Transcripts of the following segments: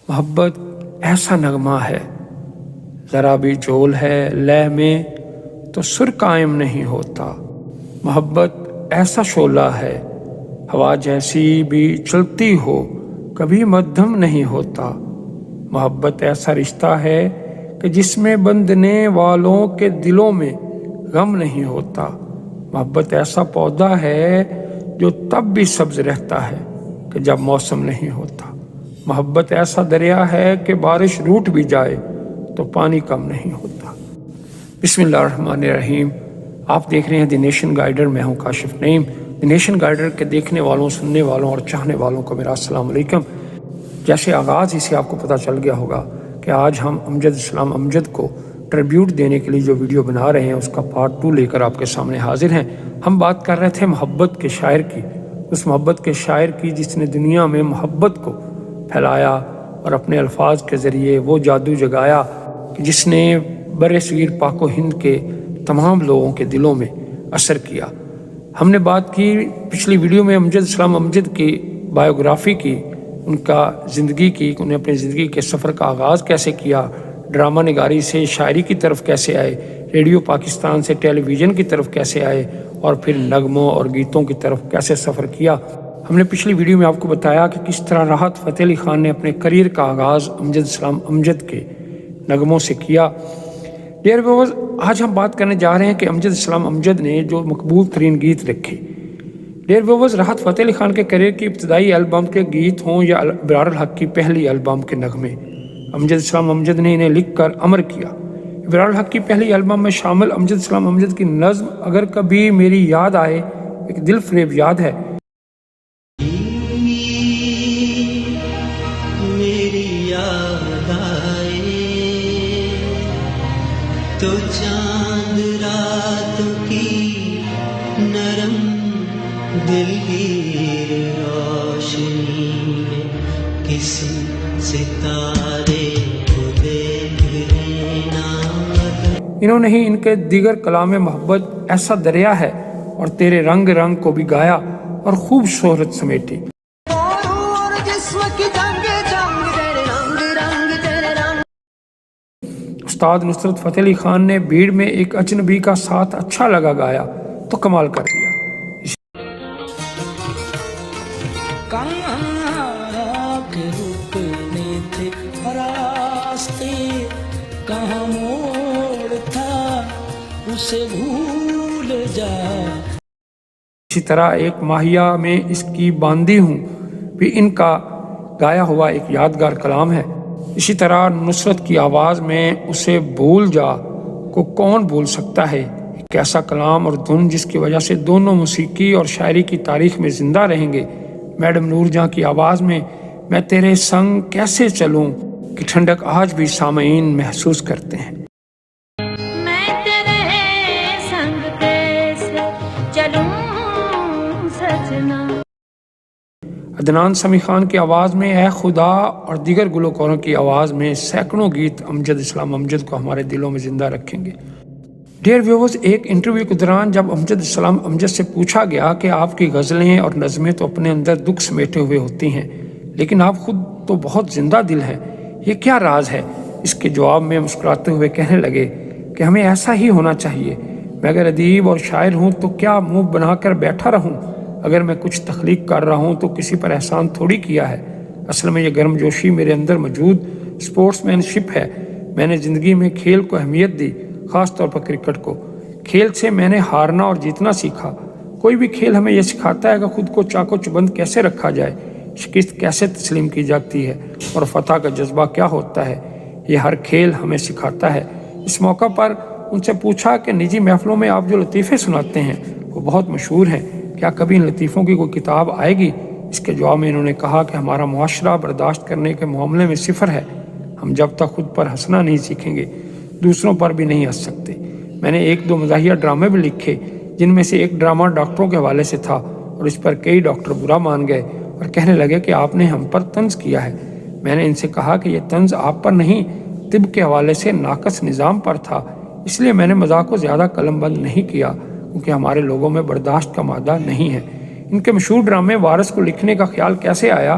محبت ایسا نغمہ ہے، ذرا بھی جول ہے لہ میں تو سر قائم نہیں ہوتا۔ محبت ایسا شعلہ ہے، ہوا جیسی بھی چلتی ہو کبھی مدھم نہیں ہوتا۔ محبت ایسا رشتہ ہے کہ جس میں بندھنے والوں کے دلوں میں غم نہیں ہوتا۔ محبت ایسا پودا ہے جو تب بھی سبز رہتا ہے کہ جب موسم نہیں ہوتا۔ محبت ایسا دریا ہے کہ بارش روٹ بھی جائے تو پانی کم نہیں ہوتا۔ بسم اللہ الرحمن الرحیم۔ آپ دیکھ رہے ہیں دی نیشن گائیڈر، میں ہوں کاشف نعیم۔ دی نیشن گائیڈر کے دیکھنے والوں، سننے والوں اور چاہنے والوں کو میرا السلام علیکم۔ جیسے آغاز ہی سے آپ کو پتہ چل گیا ہوگا کہ آج ہم امجد اسلام امجد کو ٹریبیوٹ دینے کے لیے جو ویڈیو بنا رہے ہیں اس کا پارٹ 2 لے کر آپ کے سامنے حاضر ہیں۔ ہم بات کر رہے تھے محبت کے شاعر کی، اس محبت کے شاعر کی جس نے دنیا میں محبت کو پھیلایا اور اپنے الفاظ کے ذریعے وہ جادو جگایا کہ جس نے بر صغیر پاک و ہند کے تمام لوگوں کے دلوں میں اثر کیا۔ ہم نے بات کی پچھلی ویڈیو میں امجد اسلام امجد کی بایوگرافی کی، ان کا زندگی کی، انہیں اپنی زندگی کے سفر کا آغاز کیسے کیا، ڈرامہ نگاری سے شاعری کی طرف کیسے آئے، ریڈیو پاکستان سے ٹیلی ویژن کی طرف کیسے آئے اور پھر نغموں اور گیتوں کی طرف کیسے سفر کیا۔ ہم نے پچھلی ویڈیو میں آپ کو بتایا کہ کس طرح راحت فتح علی خان نے اپنے کریئر کا آغاز امجد اسلام امجد کے نغموں سے کیا۔ ڈیئر ویورز، آج ہم بات کرنے جا رہے ہیں کہ امجد اسلام امجد نے جو مقبول ترین گیت لکھے۔ ڈیئر ویورز، راحت فتح علی خان کے کریئر کی ابتدائی البم کے گیت ہوں یا ابرار الحق کی پہلی البم کے نغمے، امجد اسلام امجد نے انہیں لکھ کر امر کیا۔ ابرار الحق کی پہلی البم میں شامل امجد اسلام امجد کی نظم اگر کبھی میری یاد آئے ایک دل فریب یاد ہے۔ میری یاد آئے تو چاند رات کی نرم دل کی روشنی میں کسی ستارے کو دیکھنا۔ انہوں نے ہی ان کے دیگر کلام محبت ایسا دریا ہے اور تیرے رنگ رنگ کو بھی گایا اور خوب شہرت سمیٹی۔ استاد نصرت فتح علی خان نے بھیڑ میں ایک اجنبی کا ساتھ اچھا لگا گایا تو کمال کر دیا۔ کہاں کے رکنے تھے راستے، کہاں موڑ تھا اسے بھول جا۔ اسی طرح ایک ماہیہ میں اس کی باندی ہوں بھی ان کا گایا ہوا ایک یادگار کلام ہے۔ اسی طرح نصرت کی آواز میں اسے بھول جا کو کون بھول سکتا ہے، ایک ایسا کلام اور دھن جس کی وجہ سے دونوں موسیقی اور شاعری کی تاریخ میں زندہ رہیں گے۔ میڈم نور جہاں کی آواز میں میں تیرے سنگ کیسے چلوں کی ٹھنڈک آج بھی سامعین محسوس کرتے ہیں۔ میں تیرے سنگ کیسے چلوں سجنا۔ عدنان سمیع خان کی آواز میں اے خدا اور دیگر گلوکاروں کی آواز میں سینکڑوں گیت امجد اسلام امجد کو ہمارے دلوں میں زندہ رکھیں گے۔ ڈیئر ویورز، ایک انٹرویو کے دوران جب امجد اسلام امجد سے پوچھا گیا کہ آپ کی غزلیں اور نظمیں تو اپنے اندر دکھ سمیٹے ہوئے ہوتی ہیں لیکن آپ خود تو بہت زندہ دل ہیں، یہ کیا راز ہے؟ اس کے جواب میں مسکراتے ہوئے کہنے لگے کہ ہمیں ایسا ہی ہونا چاہیے۔ میں اگر ادیب اور شاعر ہوں تو کیا منہ بنا کر بیٹھا رہوں؟ اگر میں کچھ تخلیق کر رہا ہوں تو کسی پر احسان تھوڑی کیا ہے۔ اصل میں یہ گرم جوشی میرے اندر موجود سپورٹس مین شپ ہے۔ میں نے زندگی میں کھیل کو اہمیت دی، خاص طور پر کرکٹ کو۔ کھیل سے میں نے ہارنا اور جیتنا سیکھا۔ کوئی بھی کھیل ہمیں یہ سکھاتا ہے کہ خود کو چاقو چبند کیسے رکھا جائے، شکست کیسے تسلیم کی جاتی ہے اور فتح کا جذبہ کیا ہوتا ہے۔ یہ ہر کھیل ہمیں سکھاتا ہے۔ اس موقع پر ان سے پوچھا کہ نجی محفلوں میں آپ جو لطیفے سناتے ہیں وہ بہت مشہور ہیں، کیا کبھی ان لطیفوں کی کوئی کتاب آئے گی؟ اس کے جواب میں انہوں نے کہا کہ ہمارا معاشرہ برداشت کرنے کے معاملے میں صفر ہے۔ ہم جب تک خود پر ہنسنا نہیں سیکھیں گے دوسروں پر بھی نہیں ہنس سکتے۔ میں نے 1-2 مزاحیہ ڈرامے بھی لکھے جن میں سے ایک ڈرامہ ڈاکٹروں کے حوالے سے تھا اور اس پر کئی ڈاکٹر برا مان گئے اور کہنے لگے کہ آپ نے ہم پر طنز کیا ہے۔ میں نے ان سے کہا کہ یہ طنز آپ پر نہیں، طب کے حوالے سے ناقص نظام پر تھا، اس لیے میں نے مذاق کو زیادہ قلم بند نہیں کیا کیونکہ ہمارے لوگوں میں برداشت کا مادہ نہیں ہے۔ ان کے مشہور ڈرامے وارث کو لکھنے کا خیال کیسے آیا،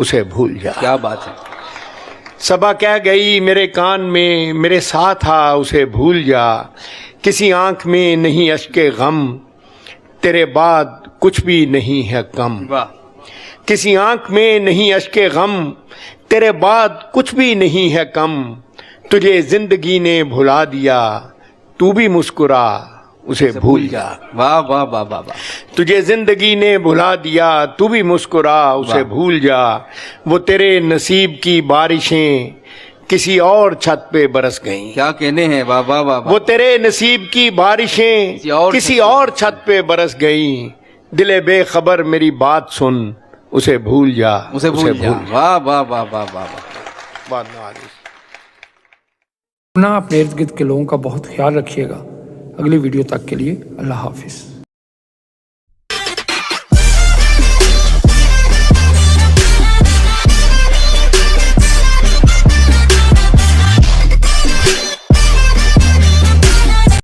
اسے بھول جا. کیا بات ہے. صبا کہہ گئی میرے کان میں میرے ساتھ آ اسے بھول جا. کسی آنکھ میں نہیں اشک غم تیرے بعد کچھ بھی نہیں ہے کم. واہ. کسی آنکھ میں نہیں اشک غم تیرے بعد کچھ بھی نہیں ہے کم. تجھے زندگی نے بھلا دیا تو بھی مسکرا اسے بھول جا. واہ واہ واہ واہ واہ. تجھے زندگی نے بھلا دیا تو بھی مسکرا اسے بھول جا. وہ تیرے نصیب کی بارشیں کسی اور چھت پہ برس گئیں. کیا کہنے ہیں. واہ واہ واہ واہ. وہ تیرے نصیب کی بارشیں کسی اور چھت پہ برس گئیں. دل بے خبر میری بات سن اسے بھول جا. اسے بھول جا. واہ واہ واہ واہ واہ. اپنا اپنے ارد گرد کے لوگوں کا بہت خیال رکھیے گا. اگلی ویڈیو تک کے لیے اللہ حافظ.